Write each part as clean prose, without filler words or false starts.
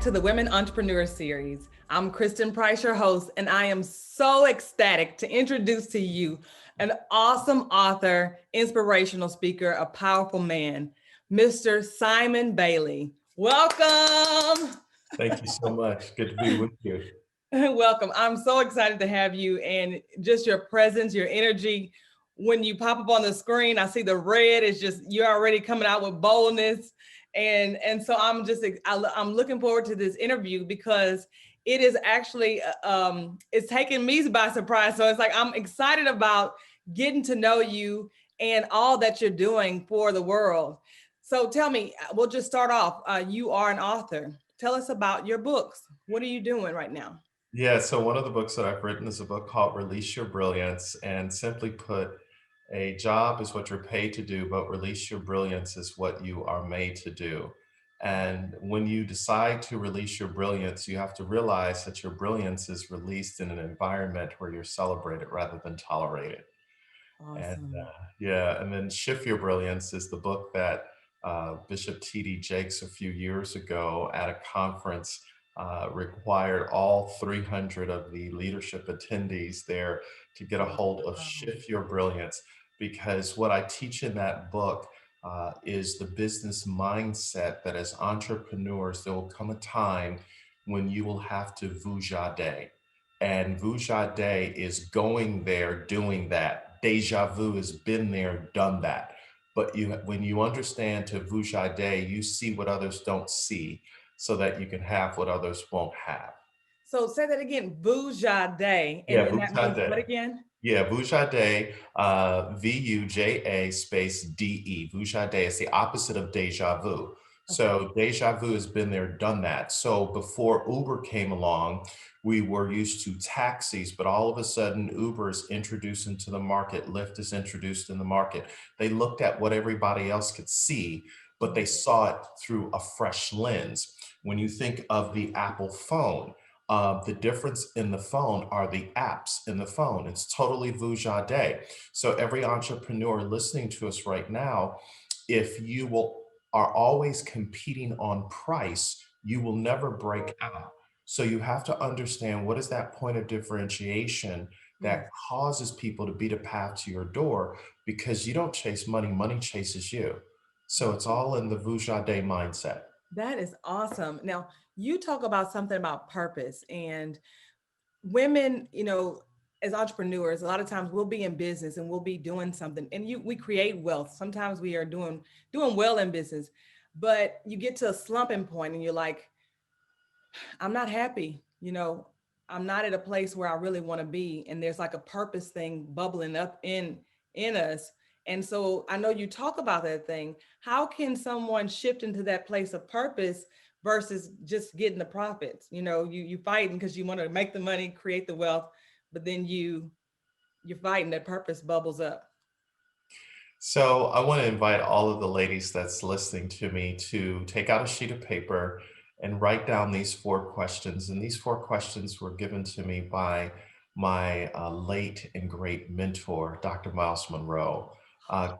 to the Women Entrepreneur Series. I'm Kristen Price, your host, and I am so ecstatic to introduce to you an awesome author, inspirational speaker, a powerful man, Mr. Simon Bailey. Welcome. Thank you so much. Good to be with you. Welcome. I'm so excited to have you and just your presence, your energy. When you pop up on the screen, I see the red. It's just you're already coming out with boldness, and so I'm looking forward to this interview because it is actually it's taking me by surprise. So it's like I'm excited about getting to know you and all that you're doing for the world. So tell me, we'll just start off. You are an author. Tell us about your books. What are you doing right now? Yeah, so one of the books that I've written is a book called Release Your Brilliance. And simply put, a job is what you're paid to do, but release your brilliance is what you are made to do. And when you decide to release your brilliance, you have to realize that your brilliance is released in an environment where you're celebrated rather than tolerated. And Awesome. yeah, and then Shift Your Brilliance is the book that Bishop T.D. Jakes a few years ago at a conference required all 300 of the leadership attendees there to get a hold of Wow. Shift Your Brilliance, because what I teach in that book is the business mindset that as entrepreneurs, there will come a time when you will have to vujade. And vujade is going there, doing that. Deja vu has been there, done that. But when you understand to vujade, you see what others don't see so that you can have what others won't have. So say that again, Vujade, Yeah, and that means what vujade. again? Yeah, vujade, Vuja space DE. Vujade is the opposite of deja vu. Okay. So deja vu has been there, done that. So before Uber came along, we were used to taxis, but all of a sudden Uber is introduced into the market, Lyft is introduced in the market. They looked at what everybody else could see, but they saw it through a fresh lens. When you think of the Apple phone, the difference in the phone are the apps in the phone. It's totally vuja day. So every entrepreneur listening to us right now, if you will are always competing on price, you will never break out. So you have to understand what is that point of differentiation Yes. that causes people to beat a path to your door, because you don't chase money, money chases you. So it's all in the vuja day mindset. That is awesome. Now, you talk about something about purpose and women, as entrepreneurs, a lot of times we'll be in business and we'll be doing something and we create wealth. Sometimes we are doing well in business, but you get to a slumping point and you're like, I'm not happy. I'm not at a place where I really want to be. And there's like a purpose thing bubbling up in us. And so I know you talk about that thing. How can someone shift into that place of purpose versus just getting the profits? You fighting because you want to make the money, create the wealth, but then you're fighting that purpose bubbles up. So I want to invite all of the ladies that's listening to me to take out a sheet of paper and write down these four questions. And these four questions were given to me by my late and great mentor, Dr. Miles Monroe.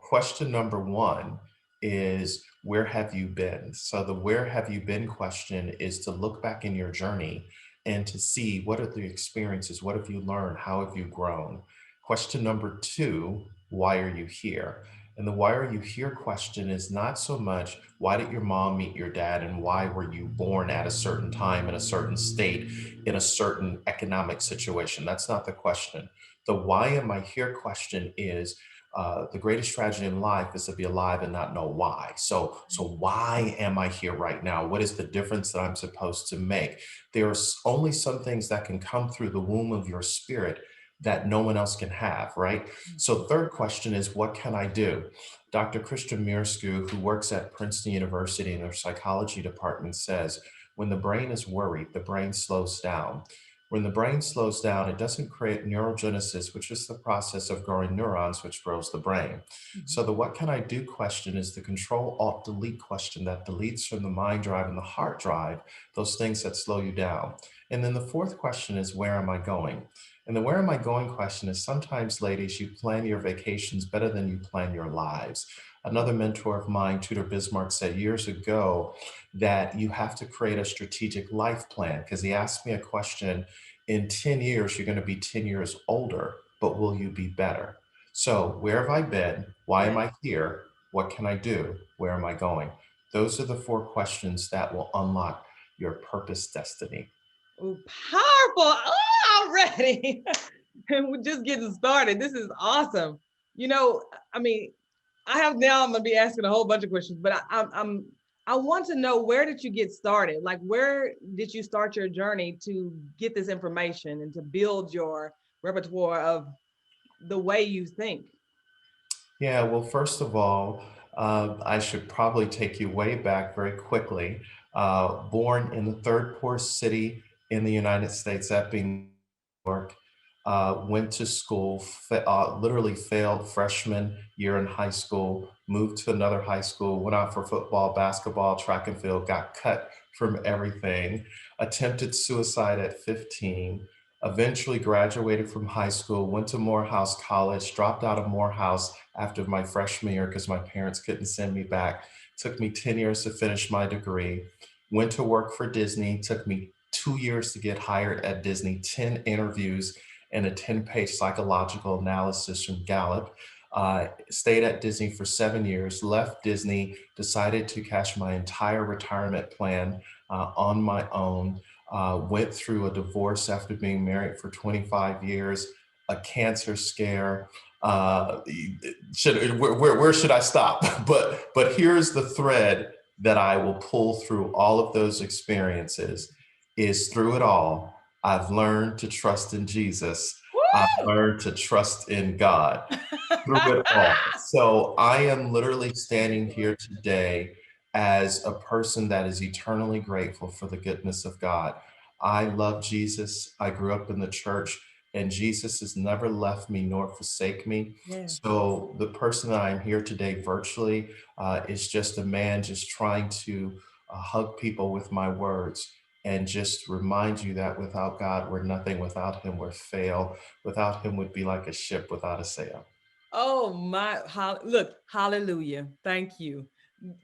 Question number one is, where have you been? So the where have you been question is to look back in your journey and to see what are the experiences, what have you learned, how have you grown? Question number two, why are you here? And the why are you here question is not so much why did your mom meet your dad and why were you born at a certain time in a certain state in a certain economic situation. That's not the question. The why am I here question is the greatest tragedy in life is to be alive and not know why. So why am I here right now? What is the difference that I'm supposed to make? There's only some things that can come through the womb of your spirit that no one else can have, right? So third question is, what can I do? Dr. Christian Mirsku, who works at Princeton University in their psychology department, says, when the brain is worried, the brain slows down. When the brain slows down, it doesn't create neurogenesis, which is the process of growing neurons, which grows the brain. Mhm. So the what can I do question is the control alt delete question that deletes from the mind drive and the heart drive, those things that slow you down. And then the fourth question is, where am I going? And the where am I going question is sometimes, ladies, you plan your vacations better than you plan your lives. Another mentor of mine, Tudor Bismarck, said years ago that you have to create a strategic life plan because he asked me a question: in 10 years, you're going to be 10 years older, but will you be better? So, where have I been? Why am Yeah. I here? What can I do? Where am I going? Those are the four questions that will unlock your purpose destiny. Ooh, powerful. Oh, already. And we're just getting started. This is awesome. You know, I mean, I have now. I'm gonna be asking a whole bunch of questions, but I want to know, where did you get started? Like, where did you start your journey to get this information and to build your repertoire of the way you think? Yeah, well, first of all, I should probably take you way back very quickly. Born in the third poorest city in the United States, that being New York, went to school, literally failed freshman year in high school, moved to another high school, went out for football, basketball, track and field, got cut from everything, attempted suicide at 15, eventually graduated from high school, went to Morehouse College, dropped out of Morehouse after my freshman year because my parents couldn't send me back. Took me 10 years to finish my degree. Went to work for Disney. Took me 2 years to get hired at Disney, 10 interviews and a 10-page psychological analysis from Gallup. Stayed at Disney for 7 years, left Disney, decided to cash my entire retirement plan on my own. Went through a divorce after being married for 25 years, a cancer scare. Uh, where should I stop? But here's the thread that I will pull through all of those experiences is through it all, I've learned to trust in Jesus. I've Woo! learned to trust in God through it all. So I am literally standing here today as a person that is eternally grateful for the goodness of God. I love Jesus. I grew up in the church, and Jesus has never left me nor forsake me. Yes. So the person that I'm here today virtually is just a man just trying to hug people with my words and just remind you that without God, we're nothing. Without him, we're fail. Without him would be like a ship without a sail. Oh my, look, hallelujah. Thank you.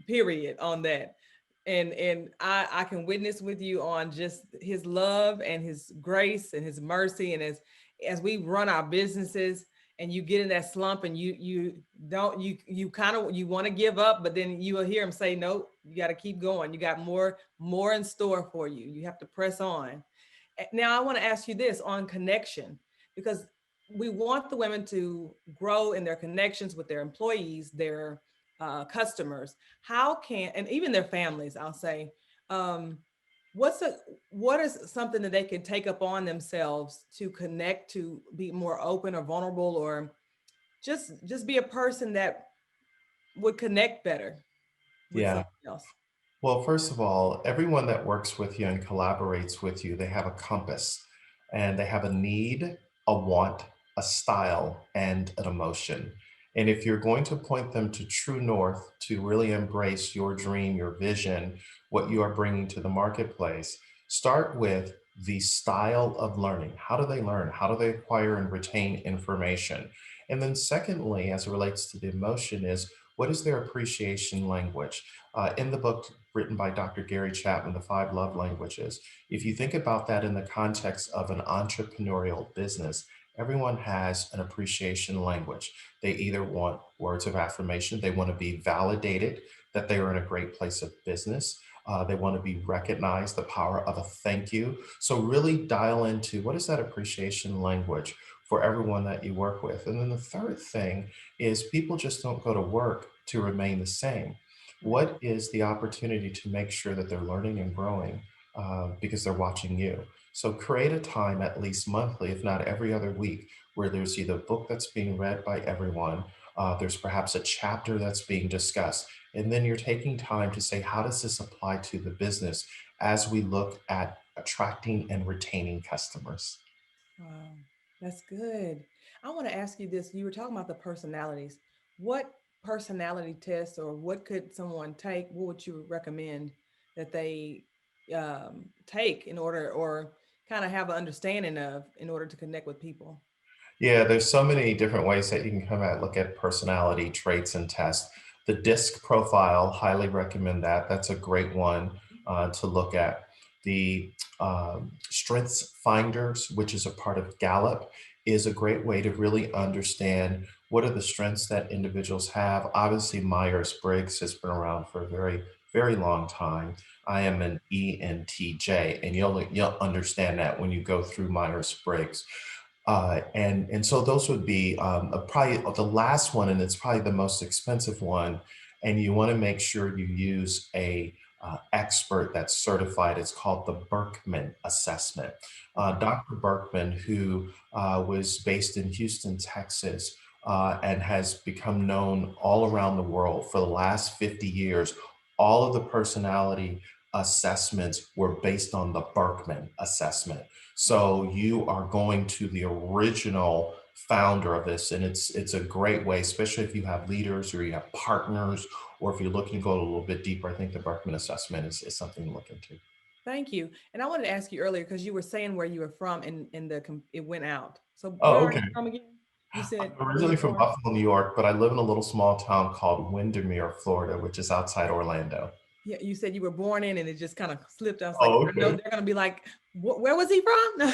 Period on that. And I can witness with you on just his love and his grace and his mercy. And as we run our businesses and you get in that slump and you don't you kind of you want to give up, but then you will hear him say, no, you got to keep going. You got more in store for you. You have to press on. Now, I want to ask you this on connection, because we want the women to grow in their connections with their employees, their customers. How can, and even their families, I'll say, um, what's a, what is something that they can take up on themselves to connect, to be more open or vulnerable, or just be a person that would connect better with someone Yeah. else? Well, first of all, everyone that works with you and collaborates with you, they have a compass and they have a need, a want, a style, and an emotion. And if you're going to point them to true north to really embrace your dream, your vision, what you are bringing to the marketplace, start with the style of learning. How do they learn? How do they acquire and retain information? And then, secondly, as it relates to the emotion, is what is their appreciation language? In the book written by Dr. Gary Chapman, The Five Love Languages, if you think about that in the context of an entrepreneurial business, everyone has an appreciation language. They either want words of affirmation, they want to be validated that they are in a great place of business. They want to be recognized, the power of a thank you. So, really dial into what is that appreciation language for everyone that you work with. And then the third thing is people just don't go to work to remain the same. Right. What is the opportunity to make sure that they're learning and growing because they're watching you? So create a time at least monthly, if not every other week, where there's either a book that's being read by everyone, there's perhaps a chapter that's being discussed, and then you're taking time to say, how does this apply to the business as we look at attracting and retaining customers? Wow, that's good. I want to ask you this. You were talking about the personalities. What personality tests, or what could someone take? What would you recommend that they take in order, or kind of have an understanding of in order to connect with people? Yeah, there's so many different ways that you can come at look at personality traits and test. The DISC profile, highly recommend that. That's a great one to look at. The Strengths Finders, which is a part of Gallup, is a great way to really understand what are the strengths that individuals have. Obviously, Myers-Briggs has been around for a very, very long time. I am an ENTJ, and you'll understand that when you go through Myers-Briggs. And so those would be probably the last one, and it's probably the most expensive one. And you want to make sure you use a expert that's certified. It's called the Berkman Assessment. Okay. Dr. Berkman, who was based in Houston, Texas, and has become known all around the world for the last 50 years, all of the personality assessments were based on the Berkman Assessment. So you are going to the original founder of this, and it's a great way, especially if you have leaders or you have partners, or if you're looking to go a little bit deeper. I think the Berkman Assessment is something to look into. Thank you. And I wanted to ask you earlier because you were saying where you were from and it went out. So where Oh, are okay. you from again? You said I'm where you originally were from born? Buffalo, New York, but I live in a little small town called Windermere, Florida, which is outside Orlando. Yeah, you said you were born in and it just kind of slipped. I was like, Oh, I know okay. they're gonna be like, where was he from?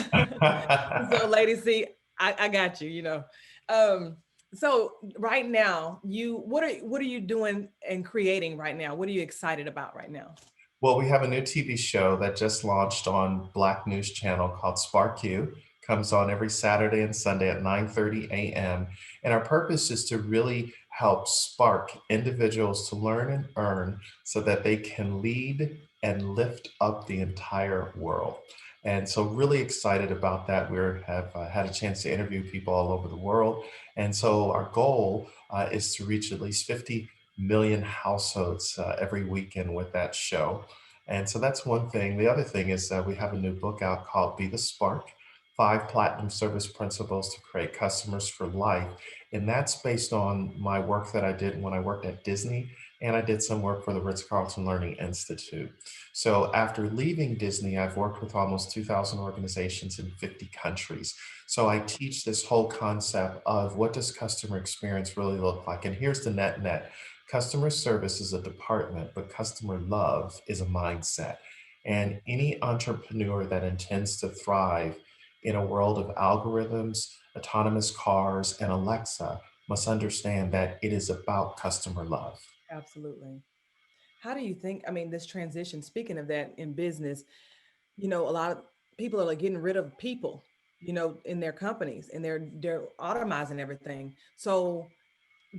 So ladies, see, I got you, you know. Um, so right now, what are you doing and creating right now? What are you excited about right now? Well, we have a new TV show that just launched on Black News Channel called Spark You. Comes on every Saturday and Sunday at 9:30 a.m. And our purpose is to really help spark individuals to learn and earn so that they can lead and lift up the entire world. And so really excited about that. We have had a chance to interview people all over the world. And so our goal is to reach at least 50 million households every weekend with that show. And so that's one thing. The other thing is that we have a new book out called Be the Spark: Five Platinum Service Principles to Create Customers for Life. And that's based on my work that I did when I worked at Disney, and I did some work for the Ritz-Carlton Learning Institute. So after leaving Disney, I've worked with almost 2,000 organizations in 50 countries. So I teach this whole concept of what does customer experience really look like? And here's the net. Customer service is a department, but customer love is a mindset. And any entrepreneur that intends to thrive in a world of algorithms, autonomous cars, and Alexa must understand that it is about customer love. Absolutely. How do you think, I mean, this transition, speaking of that in business, you know, a lot of people are like getting rid of people, you know, in their companies and they're automizing everything. So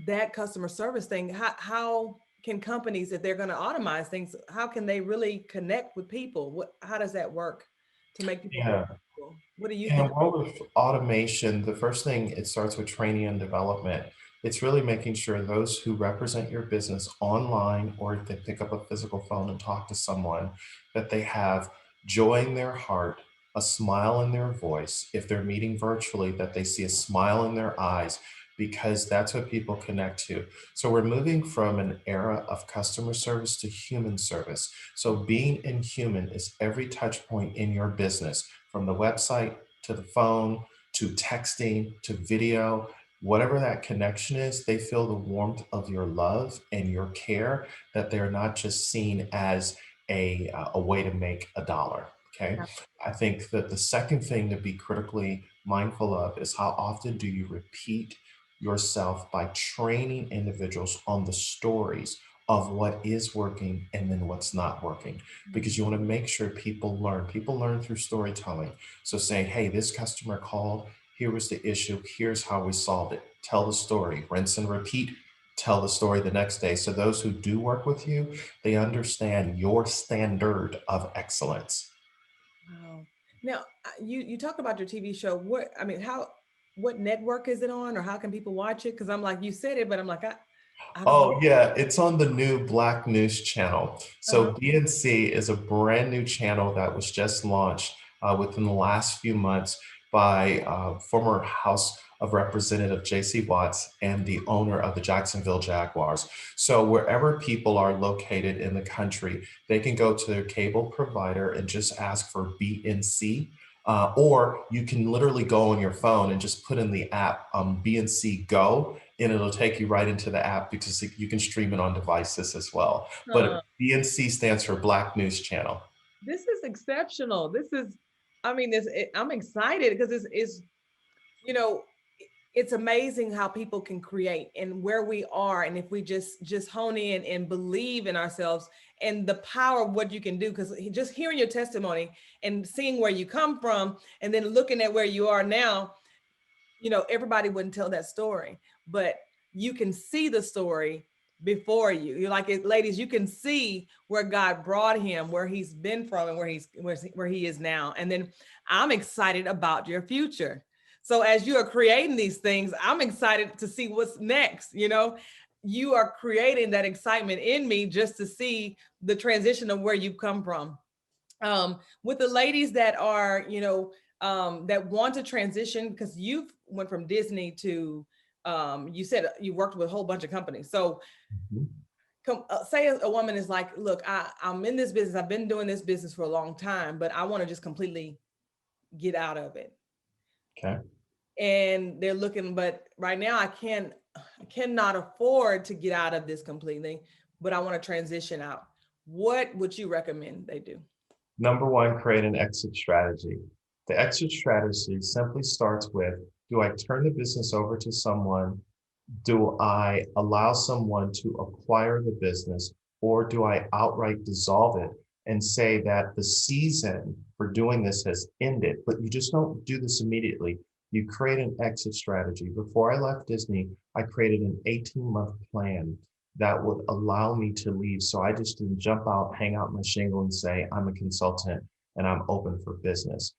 that customer service thing, how can companies, if they're going to automize things, how can they really connect with people? How does that work to make people feel Yeah. comfortable? What do you In a think? world of automation, the first thing, it starts with training and development. It's really making sure those who represent your business online, or if they pick up a physical phone and talk to someone, that they have joy in their heart, a smile in their voice. If they're meeting virtually, that they see a smile in their eyes, because that's what people connect to. So we're moving from an era of customer service to human service. So being in human is every touch point in your business, from the website to the phone, to texting, to video, whatever that connection is, they feel the warmth of your love and your care, that they're not just seen as a way to make a dollar. Okay. I think that the second thing to be critically mindful of is how often do you repeat yourself by training individuals on the stories of what is working and then what's not working, because you want to make sure people learn through storytelling. So saying, hey, this customer called, here was the issue, here's how we solved it. Tell the story, rinse and repeat, tell the story the next day. So those who do work with you, they understand your standard of excellence. Wow. Now, you talk about your TV show. What, I mean, what network is it on, or how can people watch it? Because I'm like, you said it, but I'm like, I don't know. Oh, yeah, it's on the new Black News channel. Uh-huh. So BNC is a brand new channel that was just launched within the last few months by former House of Representative J.C. Watts and the owner of the Jacksonville Jaguars. So wherever people are located in the country, they can go to their cable provider and just ask for BNC. Or you can literally go on your phone and just put in the app BNC Go, and it'll take you right into the app because you can stream it on devices as well. Huh. But BNC stands for Black News Channel. This is exceptional. This is, I mean, I'm excited because it's, you know, it's amazing how people can create and where we are. And if we just hone in and believe in ourselves and the power of what you can do, because just hearing your testimony and seeing where you come from and then looking at where you are now, everybody wouldn't tell that story, but you can see the story before you. You're like, ladies, you can see where God brought him, where he's been from, and where he is now. And then I'm excited about your future. So as you are creating these things, I'm excited to see what's next. You are creating that excitement in me just to see the transition of where you've come from. With the ladies that are, that want to transition, because you've went from Disney to, you said you worked with a whole bunch of companies. So Mhm. say a woman is like, look, I'm in this business. I've been doing this business for a long time, but I want to just completely get out of it. Okay. And they're looking, but right now I cannot afford to get out of this completely, but I want to transition out. What would you recommend they do? Number one, create an exit strategy. The exit strategy simply starts with, do I turn the business over to someone? Do I allow someone to acquire the business, or do I outright dissolve it and say that the season for doing this has ended? But you just don't do this immediately. You create an exit strategy. Before I left Disney, I created an 18-month plan that would allow me to leave. So I just didn't jump out, hang out my shingle and say, I'm a consultant and I'm open for business.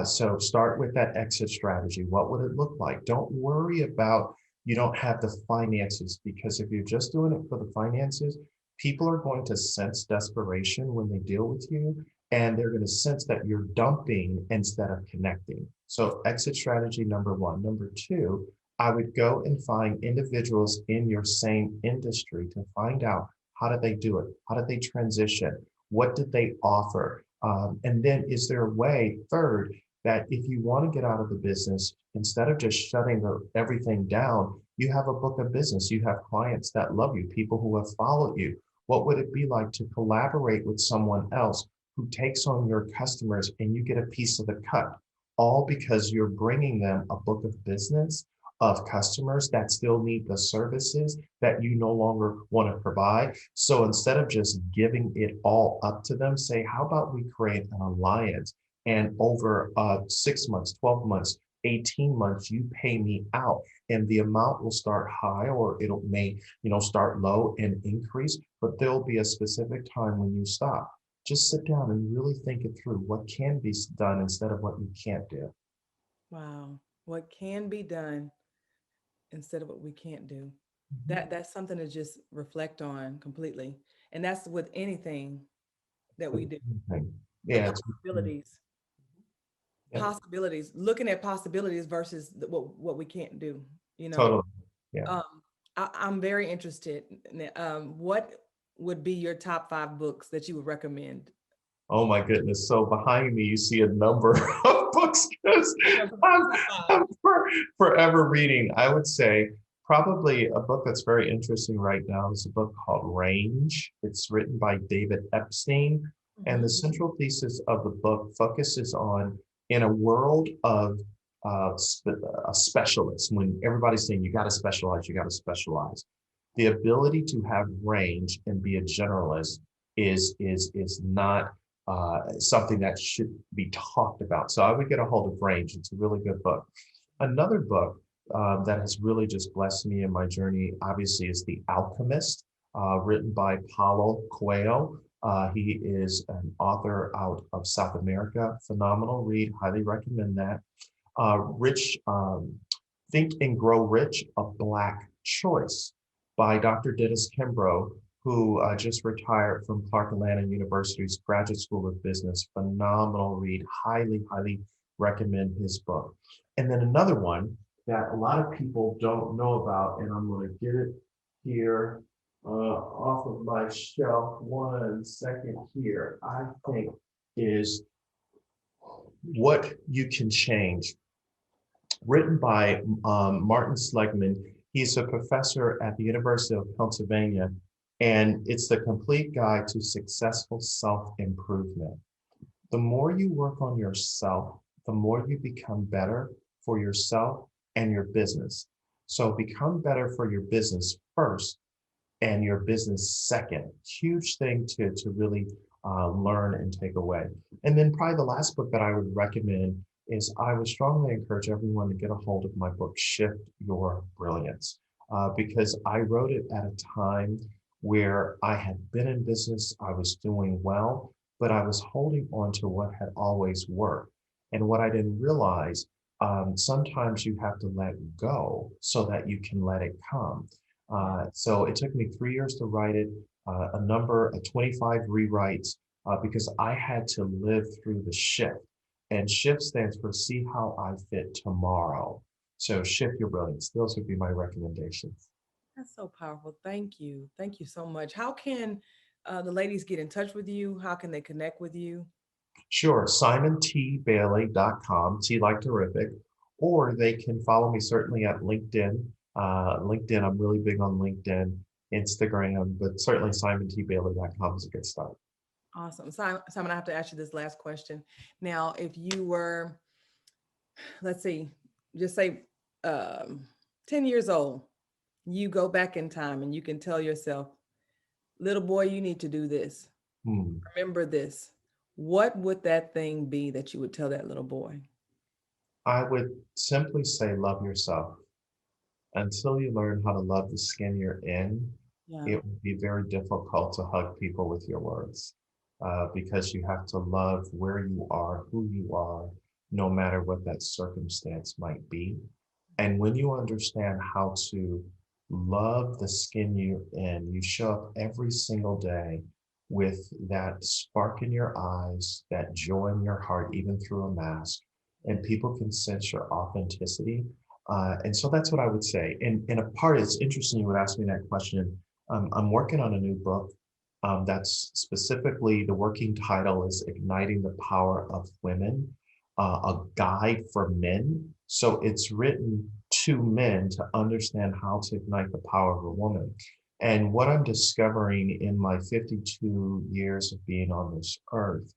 So start with that exit strategy. What would it look like? Don't worry about you don't have the finances, because if you're just doing it for the finances, people are going to sense desperation when they deal with you, and they're going to sense that you're dumping instead of connecting. So exit strategy number one. Number two, I would go and find individuals in your same industry to find out, how did they do it? How did they transition? What did they offer? And then is there a way, third, that if you want to get out of the business, instead of just shutting everything down, you have a book of business. You have clients that love you, people who have followed you. What would it be like to collaborate with someone else who takes on your customers and you get a piece of the cut, all because you're bringing them a book of business of customers that still need the services that you no longer want to provide. So instead of just giving it all up to them, say, how about we create an alliance? And over 6 months, 12 months, 18 months, you pay me out, and the amount will start high, or it'll start low and increase, but there'll be a specific time when you stop. Just sit down and really think it through. What can be done instead of what you can't do. Wow. What can be done instead of what we can't do. Mhm. That's something to just reflect on completely. And that's with anything that we do. Okay. The Yeah, possibilities, yeah, looking at possibilities versus what we can't do, you know. totally. Yeah. Um, I'm very interested. What would be your top 5 books that you would recommend? Oh my goodness. So behind me, you see a number of books because No, I'm, top five. I'm forever reading. I would say probably a book that's very interesting right now is a book called Range. It's written by David Epstein. And the Mhm. central thesis of the book focuses on, in a world of a specialist, when everybody's saying you got to specialize. The ability to have range and be a generalist is not something that should be talked about. So I would get a hold of Range. It's a really good book. Another book that has really just blessed me in my journey, obviously, is The Alchemist, written by Paulo Coelho. He is an author out of South America. Phenomenal read. Highly recommend that. Think and Grow Rich, A Black Choice by Dr. Dennis Kimbrough, who just retired from Clark Atlanta University's Graduate School of Business. Phenomenal read. Highly, highly recommend his book. And then another one that a lot of people don't know about, and I'm going to get it here off of my shelf. 1 second here. I think is What You Can Change, written by Martin Seligman. He's a professor at the University of Pennsylvania, and it's the complete guide to successful self-improvement. The more you work on yourself, the more you become better for yourself and your business. So become better for your business first and your business second. Huge thing to really learn and take away. And then probably the last book that I would recommend is I would strongly encourage everyone to get a hold of my book, Shift Your Brilliance, because I wrote it at a time where I had been in business, I was doing well, but I was holding on to what had always worked. And what I didn't realize, sometimes you have to let go so that you can let it come. So it took me 3 years to write it, a number of 25 rewrites, because I had to live through the shift. And shift stands for see how I fit tomorrow. So shift your brilliance. Those would be my recommendations. That's so powerful. Thank you. Thank you so much. How can the ladies get in touch with you? How can they connect with you? Sure, simontbailey.com, T like terrific, or they can follow me certainly at LinkedIn. LinkedIn, I'm really big on LinkedIn, Instagram, but certainly simontbailey.com is a good start. Awesome. Simon, I have to ask you this last question. Now, if you were, let's see, just say 10 years old, you go back in time and you can tell yourself, little boy, you need to do this. Hmm. Remember this. What would that thing be that you would tell that little boy? I would simply say love yourself. Until you learn how to love the skin you're in, Yeah. it would be very difficult to hug people with your words, because you have to love where you are, who you are, no matter what that circumstance might be. And when you understand how to love the skin you're in, you show up every single day with that spark in your eyes, that joy in your heart, even through a mask, and people can sense your authenticity. And so that's what I would say. And a part, it's interesting you would ask me that question. I'm working on a new book, that's specifically, the working title is Igniting the Power of Women, a guide for men. So it's written to men to understand how to ignite the power of a woman. And what I'm discovering in my 52 years of being on this earth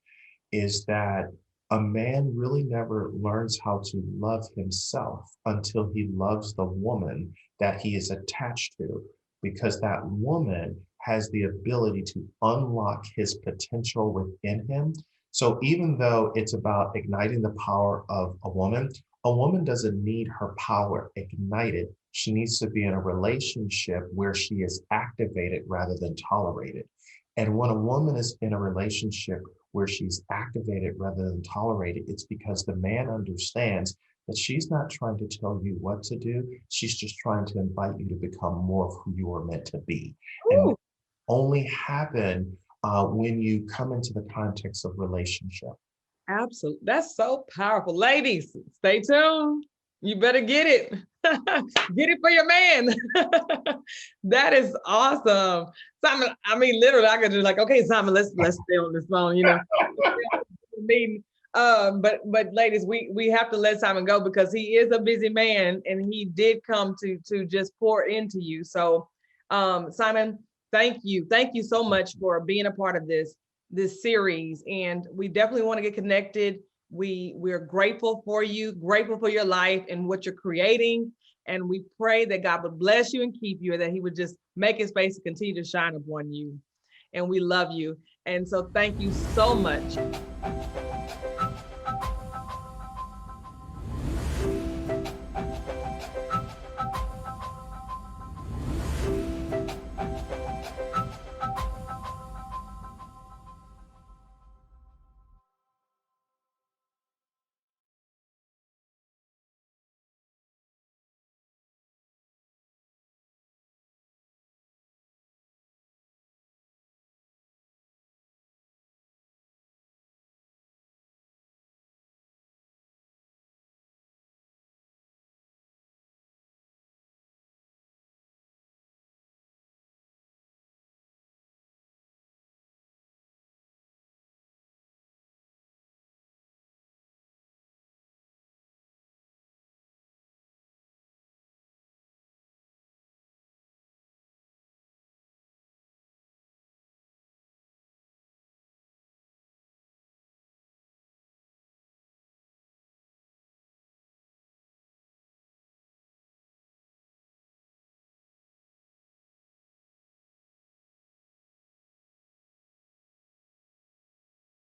is that a man really never learns how to love himself until he loves the woman that he is attached to, because that woman has the ability to unlock his potential within him. So even though it's about igniting the power of a woman doesn't need her power ignited. She needs to be in a relationship where she is activated rather than tolerated. And when a woman is in a relationship where she's activated rather than tolerated, it's because the man understands that she's not trying to tell you what to do. She's just trying to invite you to become more of who you are meant to be. And Ooh, only happen when you come into the context of relationship. absolutely. That's so powerful. Ladies, stay tuned. You better get it. Get it for your man. That is awesome. Simon, I mean, literally, I could just like, okay, Simon, let's stay on this phone, you know. Meeting. But ladies, we have to let Simon go because he is a busy man and he did come to just pour into you. So Simon, thank you so much for being a part of this series, and we definitely want to get connected. We're grateful for you, grateful for your life and what you're creating, and we pray that God would bless you and keep you, and that he would just make his face to continue to shine upon you. And we love you, and so thank you so much.